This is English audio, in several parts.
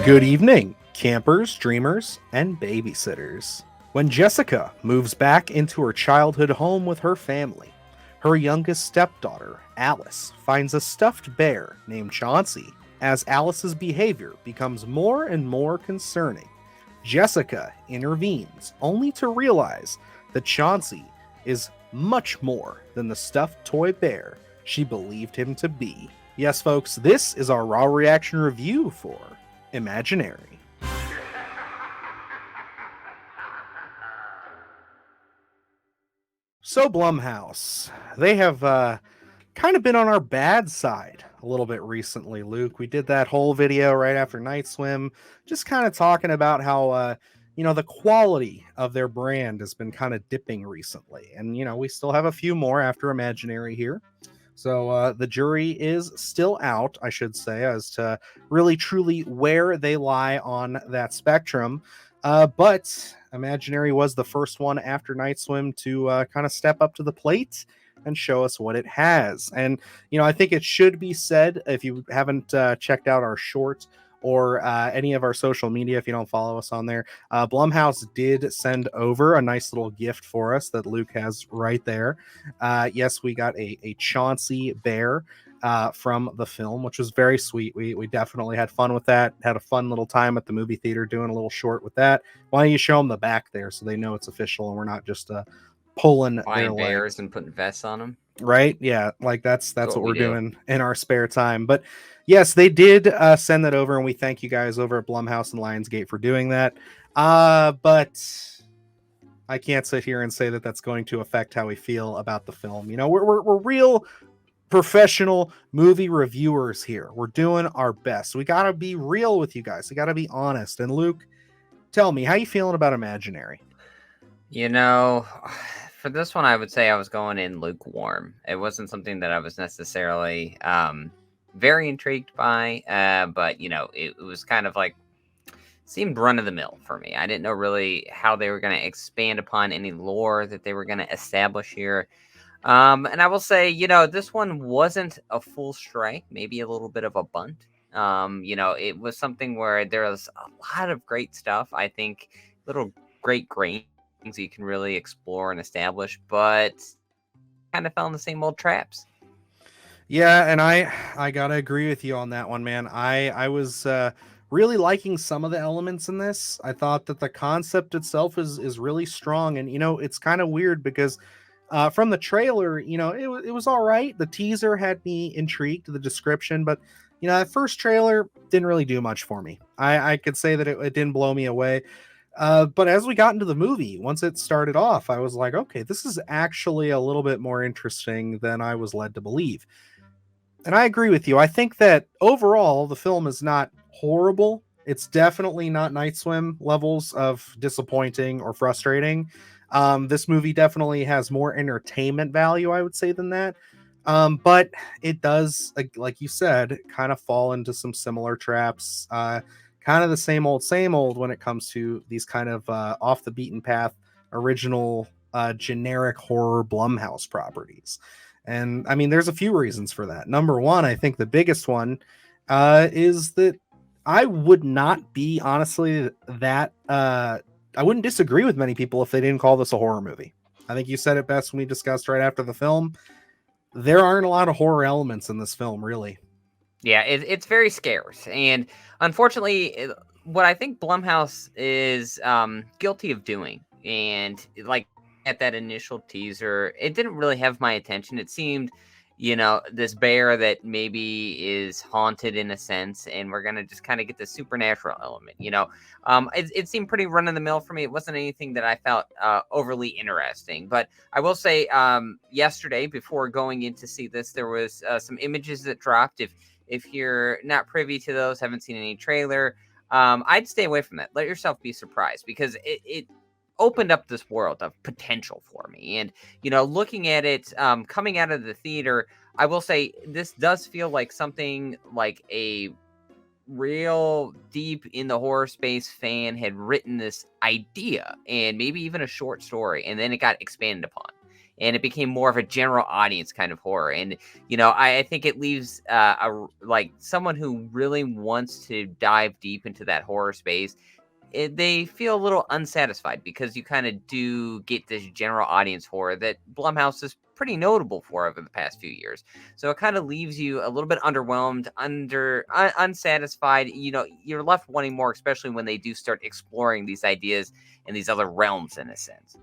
Good evening, campers, dreamers, and babysitters. When Jessica moves back into her childhood home with her family, her youngest stepdaughter, Alice, finds a stuffed bear named Chauncey. As Alice's behavior becomes more and more concerning, Jessica intervenes only to realize that Chauncey is much more than the stuffed toy bear she believed him to be. Yes, folks, this is our raw reaction review for Imaginary. So, Blumhouse, they have kind of been on our bad side a little bit recently, Luke. We did that whole video right after Night Swim, just kind of talking about how, the quality of their brand has been kind of dipping recently. And, we still have a few more after Imaginary here. So the jury is still out, I should say, as to really truly where they lie on that spectrum. But Imaginary was the first one after Night Swim to kind of step up to the plate and show us what it has. And, I think it should be said, if you haven't checked out our short or any of our social media, if you don't follow us on there, Blumhouse did send over a nice little gift for us that Luke has right there. Yes, we got a Chauncey bear from the film, which was very sweet. We definitely had fun with that. Had a fun little time at the movie theater doing a little short with that. Why don't you show them the back there so they know it's official and we're not just pulling their Buying bears legs and putting vests on them. right? Yeah, like that's That's what what we we're do. doing in our spare time. But yes, they did send that over, and we thank you guys over at Blumhouse and Lionsgate for doing that. But I can't sit here and say that that's going to affect how we feel about the film. We're real professional movie reviewers here. We're doing our best. We got to be real with you guys. We got to be honest. And Luke, tell me, how you feeling about Imaginary? For this one, I would say I was going in lukewarm. It wasn't something that I was necessarily very intrigued by, but it was kind of like seemed run of the mill for me. I didn't know really how they were going to expand upon any lore that they were going to establish here. And I will say, this one wasn't a full strike, maybe a little bit of a bunt. It was something where there was a lot of great stuff. I think little great grains you can really explore and establish, but kind of fell in the same old traps. Yeah, and I gotta agree with you on that one, man. I was really liking some of the elements in this. I thought that the concept itself is really strong, and it's kind of weird because from the trailer, it was all right. The teaser had me intrigued, the description, but that first trailer didn't really do much for me. I could say that it didn't blow me away. But as we got into the movie, once it started off, I was like, okay, this is actually a little bit more interesting than I was led to believe. And I agree with you. I think that overall, the film is not horrible. It's definitely not Night Swim levels of disappointing or frustrating. This movie definitely has more entertainment value, I would say, than that. But it does, like you said, kind of fall into some similar traps. Kind of the same old when it comes to these kind of off the beaten path, original, generic horror Blumhouse properties. And I mean, there's a few reasons for that. Number one, I think the biggest one is that I would not be honestly that I wouldn't disagree with many people if they didn't call this a horror movie. I think you said it best when we discussed right after the film. There aren't a lot of horror elements in this film, really. Yeah, it's very scarce, and unfortunately, what I think Blumhouse is guilty of doing, and like at that initial teaser, it didn't really have my attention. It seemed, this bear that maybe is haunted in a sense, and we're gonna just kind of get the supernatural element. It seemed pretty run of the mill for me. It wasn't anything that I felt overly interesting, but I will say, yesterday before going in to see this, there was some images that dropped. If you're not privy to those, haven't seen any trailer, I'd stay away from that. Let yourself be surprised, because it opened up this world of potential for me. And, looking at it, coming out of the theater, I will say this does feel like something like a real deep in the horror space fan had written this idea and maybe even a short story, and then it got expanded upon. and it became more of a general audience kind of horror. And I think it leaves like someone who really wants to dive deep into that horror space, they feel a little unsatisfied because you kind of do get this general audience horror that Blumhouse is pretty notable for over the past few years. So it kind of leaves you a little bit underwhelmed, unsatisfied. You're left wanting more, especially when they do start exploring these ideas in these other realms, in a sense.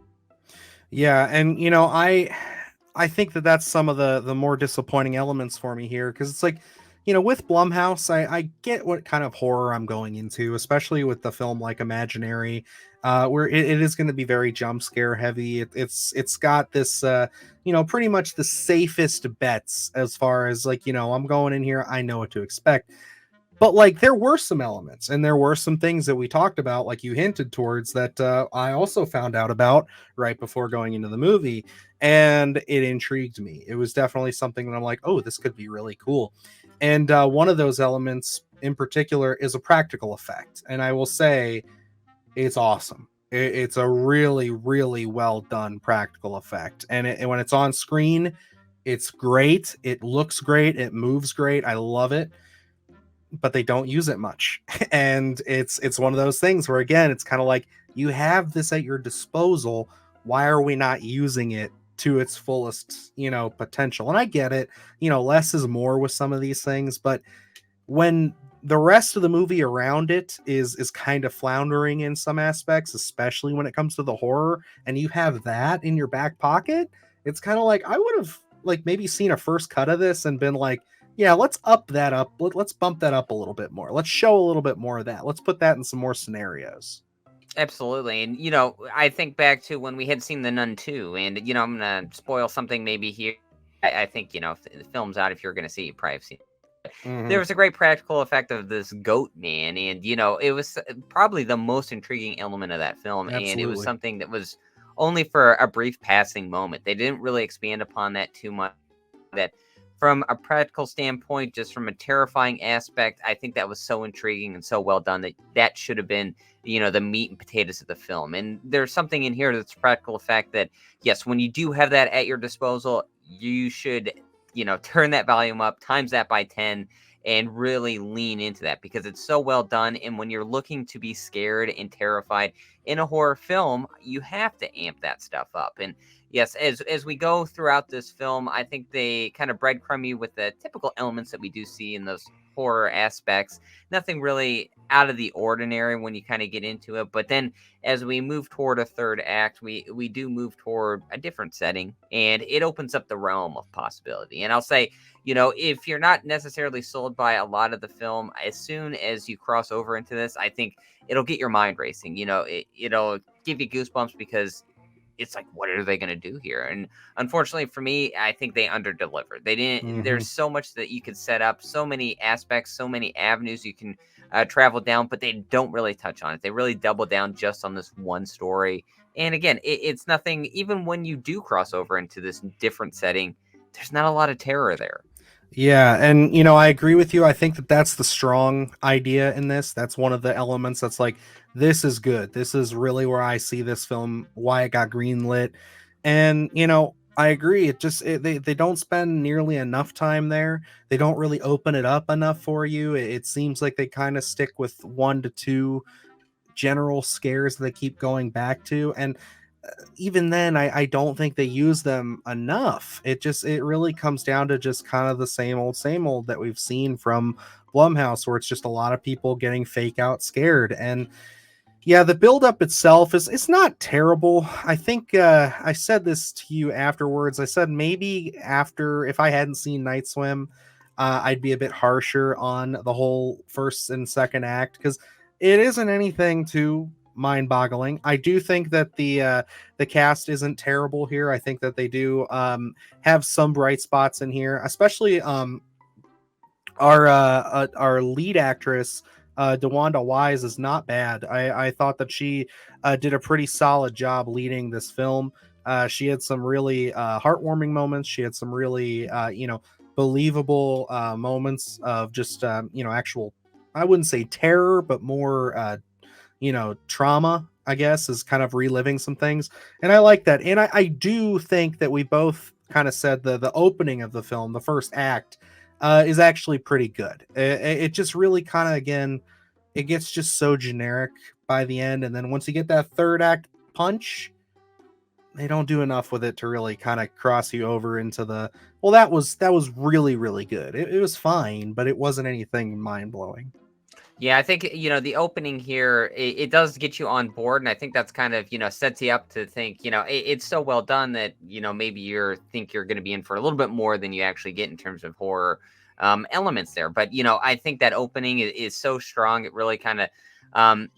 Yeah, and I think that that's some of the more disappointing elements for me here, because it's like, with Blumhouse, I get what kind of horror I'm going into, especially with the film like Imaginary, where it is going to be very jump scare heavy. It's got this pretty much the safest bets as far as like, I'm going in here, I know what to expect. But like there were some elements and there were some things that we talked about, like you hinted towards, that I also found out about right before going into the movie, and it intrigued me. It was definitely something that I'm like, oh, this could be really cool. And one of those elements in particular is a practical effect, and I will say it's awesome. It's a really, really well done practical effect, and when it's on screen, it's great. It looks great. It moves great. I love it, but they don't use it much. And it's one of those things where, again, it's kind of like, you have this at your disposal, why are we not using it to its fullest potential? And I get it, less is more with some of these things, but when the rest of the movie around it is kind of floundering in some aspects, especially when it comes to the horror, and you have that in your back pocket, it's kind of like, I would have like maybe seen a first cut of this and been like, yeah, let's up that up. Let's bump that up a little bit more. Let's show a little bit more of that. Let's put that in some more scenarios. Absolutely. And, I think back to when we had seen The Nun 2, and, I'm going to spoil something maybe here. I think, if the film's out, if you're going to see it, you probably have seen it. There was a great practical effect of this goat man, and, it was probably the most intriguing element of that film. And it was Absolutely. something that was only for a brief passing moment. They didn't really expand upon that too much. That from a practical standpoint, just from a terrifying aspect, I think that was so intriguing and so well done that that should have been, the meat and potatoes of the film. And there's something in here that's practical effect that, yes, when you do have that at your disposal, you should, turn that volume up, times that by 10, and really lean into that because it's so well done. And when you're looking to be scared and terrified in a horror film, you have to amp that stuff up. And yes, as we go throughout this film, I think they kind of breadcrumb you with the typical elements that we do see in those horror aspects. Nothing really out of the ordinary when you kind of get into it. But then as we move toward a third act, we do move toward a different setting, and it opens up the realm of possibility. And I'll say, if you're not necessarily sold by a lot of the film, as soon as you cross over into this, I think it'll get your mind racing. It'll give you goosebumps because it's like, what are they going to do here? And unfortunately for me, I think they underdelivered. They didn't. There's so much that you could set up, so many aspects, so many avenues you can travel down, but they don't really touch on it. They really double down just on this one story. And again, it's nothing. Even when you do cross over into this different setting, there's not a lot of terror there. Yeah, and I agree with you. I think that that's the strong idea in this. That's one of the elements that's like, this is good. This is really where I see this film, why it got greenlit. And I agree. They don't spend nearly enough time there. They don't really open it up enough for you. It seems like they kind of stick with 1 to 2 general scares that they keep going back to, and even then, I don't think they use them enough. It really comes down to just kind of the same old that we've seen from Blumhouse, where it's just a lot of people getting fake out scared. And yeah, the buildup itself is, it's not terrible. I think I said this to you afterwards. I said maybe after, if I hadn't seen Night Swim, I'd be a bit harsher on the whole first and second act, because it isn't anything too mind-boggling. I do think that the cast isn't terrible here. I think that they do have some bright spots in here, especially our lead actress, DeWanda Wise, is not bad. I thought that she did a pretty solid job leading this film. She had some really heartwarming moments. She had some really believable moments of just actual, I wouldn't say terror, but more trauma. I guess, is kind of reliving some things. And I like that. And I do think that we both kind of said the opening of the film, the first act, is actually pretty good. It just really kind of, again, it gets just so generic by the end. And then once you get that third act punch, they don't do enough with it to really kind of cross you over into the, well, that was really, really good. It was fine, but it wasn't anything mind blowing. Yeah, I think, the opening here, it does get you on board. And I think that's kind of, sets you up to think, it's so well done that, maybe think you're going to be in for a little bit more than you actually get in terms of horror elements there. But, I think that opening is so strong. It really kind of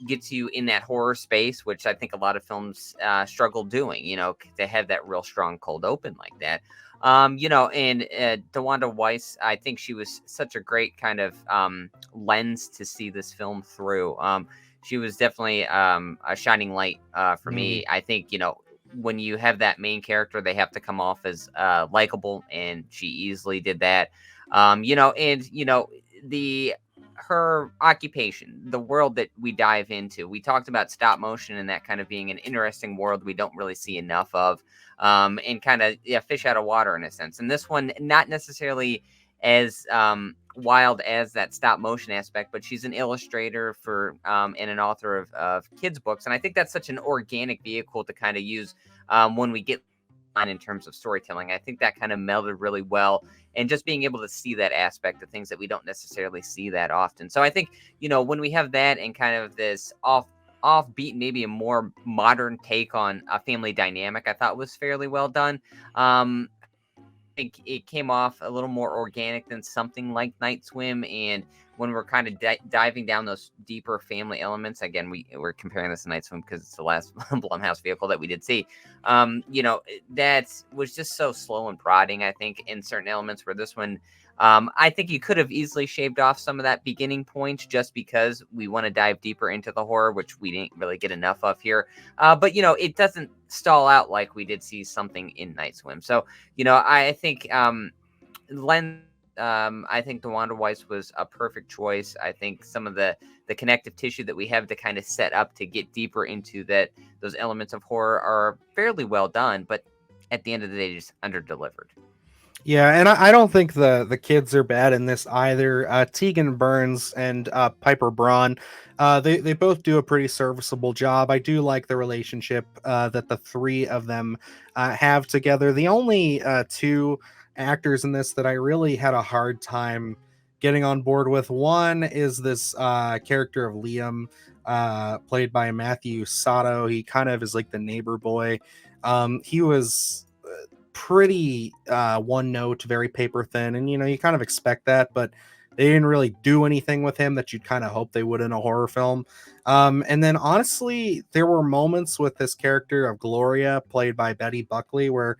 gets you in that horror space, which I think a lot of films struggle doing, to have that real strong cold open like that. And DeWanda Wise, I think she was such a great kind of lens to see this film through. She was definitely a shining light for Mhm. me. I think, when you have that main character, they have to come off as likable, and she easily did that. The her occupation, the world that we dive into. We talked about stop motion and that kind of being an interesting world we don't really see enough of, and kind of, yeah, fish out of water in a sense. And this one, not necessarily as wild as that stop motion aspect, but she's an illustrator for and an author of kids books, and I think that's such an organic vehicle to kind of use when we get on in terms of storytelling. I think that kind of melded really well, and just being able to see that aspect of things that we don't necessarily see that often. So I think, when we have that and kind of this offbeat, maybe a more modern take on a family dynamic, I thought was fairly well done. Think it came off a little more organic than something like Night Swim. And when we're kind of diving down those deeper family elements, again, we're comparing this to Night Swim because it's the last Blumhouse vehicle that we did see. That was just so slow and prodding, I think, in certain elements, where this one, I think you could have easily shaved off some of that beginning point just because we want to dive deeper into the horror, which we didn't really get enough of here. But, it doesn't stall out like we did see something in Night Swim. So, I think Len, I think DeWanda Wise was a perfect choice. I think some of the connective tissue that we have to kind of set up to get deeper into those elements of horror are fairly well done, but at the end of the day, just under delivered. Yeah, and I don't think the kids are bad in this either. Tegan Burns and Pyper Braun, they both do a pretty serviceable job. I do like the relationship that the three of them have together. The only two actors in this that I really had a hard time getting on board with, one is this character of Liam, played by Matthew Sato. He kind of is like the neighbor boy. He was pretty one note, very paper thin, and you kind of expect that, but they didn't really do anything with him that you'd kind of hope they would in a horror film. And then honestly, there were moments with this character of Gloria, played by Betty Buckley, where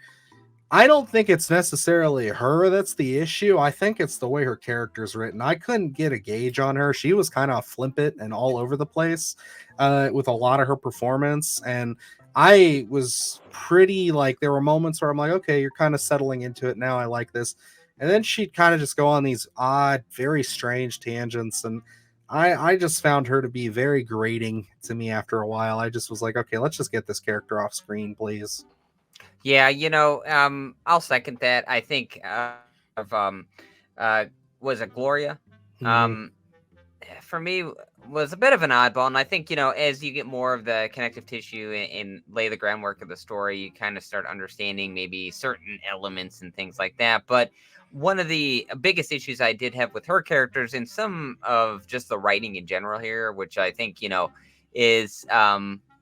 I don't think it's necessarily her that's the issue. I think it's the way her character's written. I couldn't get a gauge on her. She was kind of flippant and all over the place with a lot of her performance. And I was pretty like, there were moments where I'm like, okay, you're kind of settling into it now. I like this. And then she'd kind of just go on these odd, very strange tangents. And I just found her to be very grating to me after a while. I just was like, okay, let's just get this character off screen, please. Yeah, I'll second that. I think of uh, was it Gloria? Mhm. Um, for me was a bit of an oddball, and I think, as you get more of the connective tissue and lay the groundwork of the story, you kind of start understanding maybe certain elements and things like that. But one of the biggest issues I did have with her characters and some of just the writing in general here, which I think, is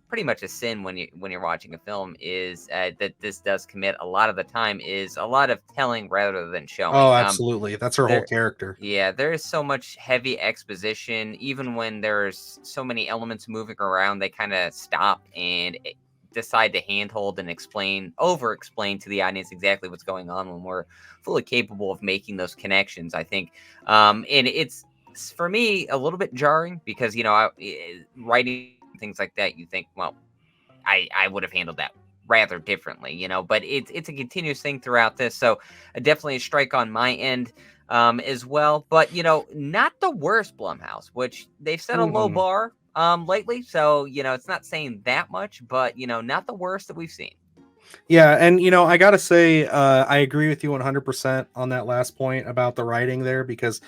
pretty much a sin when you're watching a film, is that this does commit a lot of the time, is a lot of telling rather than Oh, showing. absolutely. That's her whole There character. Yeah, there is so much heavy exposition. Even when there's so many elements moving around, they kind of stop and decide to handhold and over explain to the audience exactly what's going on when we're fully capable of making those connections, I think. And for me, a little bit jarring because, writing things like that, you think, well, I would have handled that rather differently, but it's a continuous thing throughout this. So definitely a strike on my end as well. But, not the worst Blumhouse, which they've set a low Mhm. bar. lately. So, it's not saying that much, but, not the worst that we've seen. Yeah, and I gotta say, I agree with you 100% on that last point about the writing there, because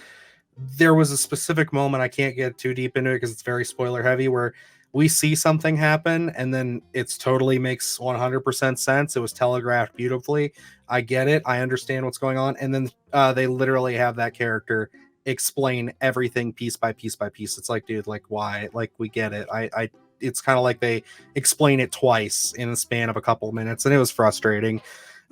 there was a specific moment, I can't get too deep into it because it's very spoiler heavy, where we see something happen and then it's totally makes 100% sense. It was telegraphed beautifully. I get it. I understand what's going on. And then they literally have that character explain everything piece by piece by piece. It's like, dude, like, why? Like, we get it. It's kind of like they explain it twice in the span of a couple of minutes, and it was frustrating.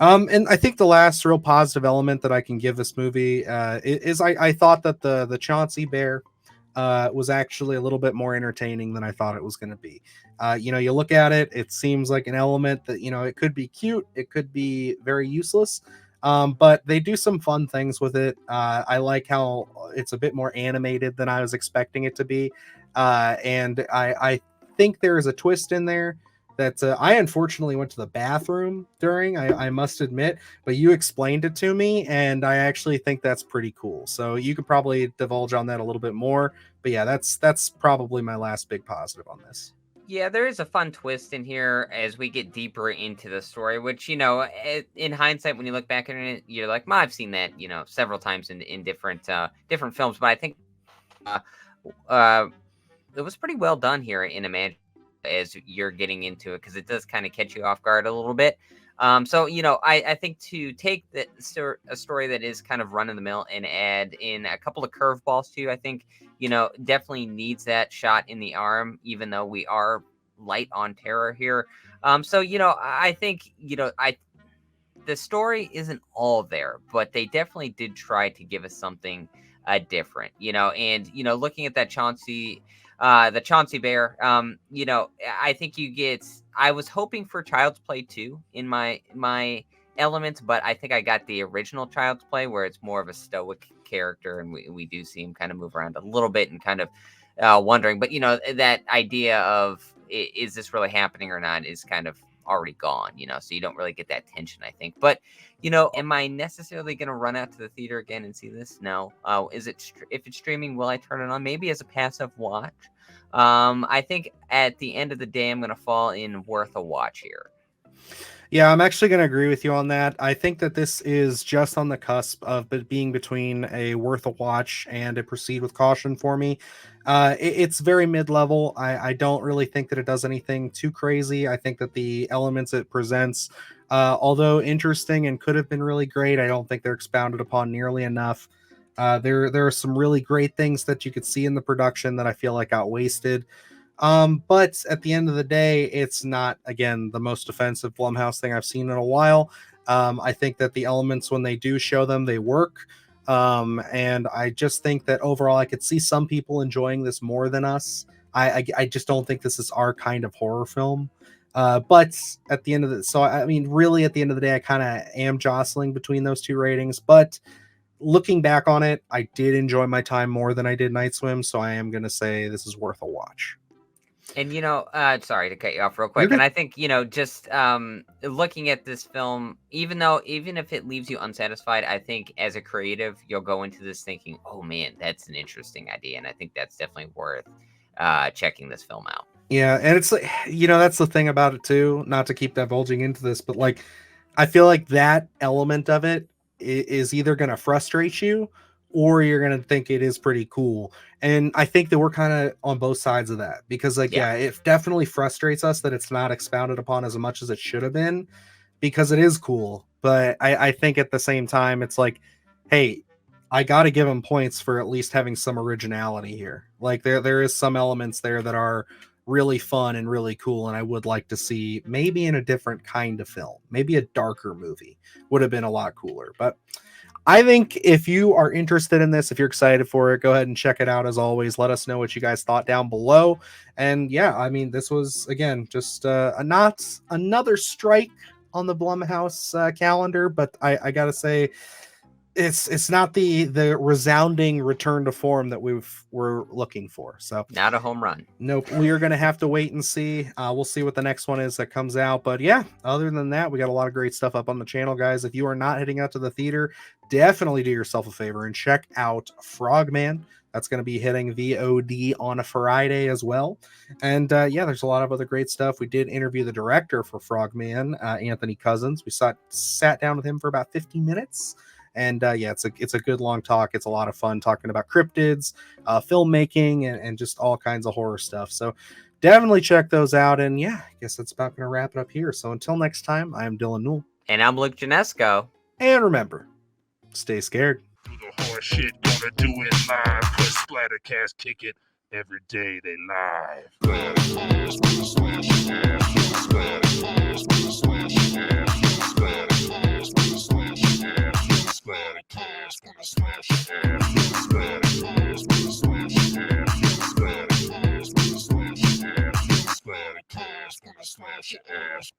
And I think the last real positive element that I can give this movie is I thought that the Chauncey bear was actually a little bit more entertaining than I thought it was going to be. You look at it, it seems like an element that, it could be cute, it could be very useless, but they do some fun things with it. I like how it's a bit more animated than I was expecting it to be. And I think there is a twist in there that I unfortunately went to the bathroom during, I must admit, but you explained it to me, and I actually think that's pretty cool. So you could probably divulge on that a little bit more. But yeah, that's probably my last big positive on this. Yeah, there is a fun twist in here as we get deeper into the story, which, in hindsight, when you look back at it, you're like, I've seen that, several times in different films. But I think uh, uh, it was pretty well done here in Imagine as you're getting into it, because it does kind of catch you off guard a little bit. So, I think to take a story that is kind of run of the mill and add in a couple of curveballs too, I think, definitely needs that shot in the arm, even though we are light on terror here. So, I think, the story isn't all there, but they definitely did try to give us something different, and, looking at that the Chauncey bear, I think I was hoping for Child's Play 2 in my elements, but I think I got the original Child's Play, where it's more of a stoic character, and we do see him kind of move around a little bit and kind of wondering, but that idea of is this really happening or not is kind of already gone, so you don't really get that tension, I think. But am I necessarily going to run out to the theater again and see this? No. If it's streaming, will I turn it on? Maybe as a passive watch. I think at the end of the day, I'm going to fall in worth a watch here. Yeah, I'm actually going to agree with you on that. I think that this is just on the cusp of being between a worth a watch and a proceed with caution for me. It's very mid-level. I don't really think that it does anything too crazy. I think that the elements it presents, although interesting and could have been really great, I don't think they're expounded upon nearly enough. There are some really great things that you could see in the production that I feel like got wasted. But at the end of the day, it's not, again, the most offensive Blumhouse thing I've seen in a while. I think that the elements, when they do show them, they work. And I just think that overall, I could see some people enjoying this more than us. I just don't think this is our kind of horror film. But at the end of the, so I mean, really, at the end of the day, I kind of am jostling between those two ratings. But looking back on it, I did enjoy my time more than I did Night Swim. So I am going to say this is worth a watch. And sorry to cut you off real You're quick. And good. I think, just looking at this film, even if it leaves you unsatisfied, I think as a creative, you'll go into this thinking, oh man, that's an interesting idea. And I think that's definitely worth checking this film out. Yeah, and it's like, that's the thing about it too, not to keep divulging into this, but like I feel like that element of it is either going to frustrate you or you're going to think it is pretty cool. And I think that we're kind of on both sides of that, because like, Yeah. yeah, it definitely frustrates us that it's not expounded upon as much as it should have been, because it is cool. But I think at the same time, it's like, hey, I got to give them points for at least having some originality here. Like there is some elements there that are really fun and really cool, and I would like to see maybe in a different kind of film. Maybe a darker movie would have been a lot cooler. But I think if you are interested in this, if you're excited for it, go ahead and check it out. As always, let us know what you guys thought down below. And yeah, I mean, this was, again, just not another strike on the Blumhouse calendar, but I gotta say, it's not the resounding return to form that we're looking for. So Not a home run. nope, we are gonna have to wait and see. We'll see what the next one is that comes out. But yeah, other than that, we got a lot of great stuff up on the channel, guys. If you are not heading out to the theater, definitely do yourself a favor and check out Frogman. That's going to be hitting VOD on a Friday as well. And yeah, there's a lot of other great stuff. We did interview the director for Frogman, Anthony Cousins. We sat down with him for about 15 minutes. And yeah, it's a good long talk. It's a lot of fun talking about cryptids, filmmaking, and just all kinds of horror stuff. So definitely check those out. And yeah, I guess that's about going to wrap it up here. So until next time, I am Dylan Newell. And I'm Luke Janesco. And remember, stay scared. Do the horse shit, gonna do it live. Cause Splattercast kick it every day they live. Splattercast, gonna smash your ass. Splattercast, gonna smash your ass. Splattercast, gonna smash your ass. Splattercast, gonna smash your ass. Splattercast, gonna smash your ass. Splattercast, gonna smash your ass. Splattercast, gonna smash your ass.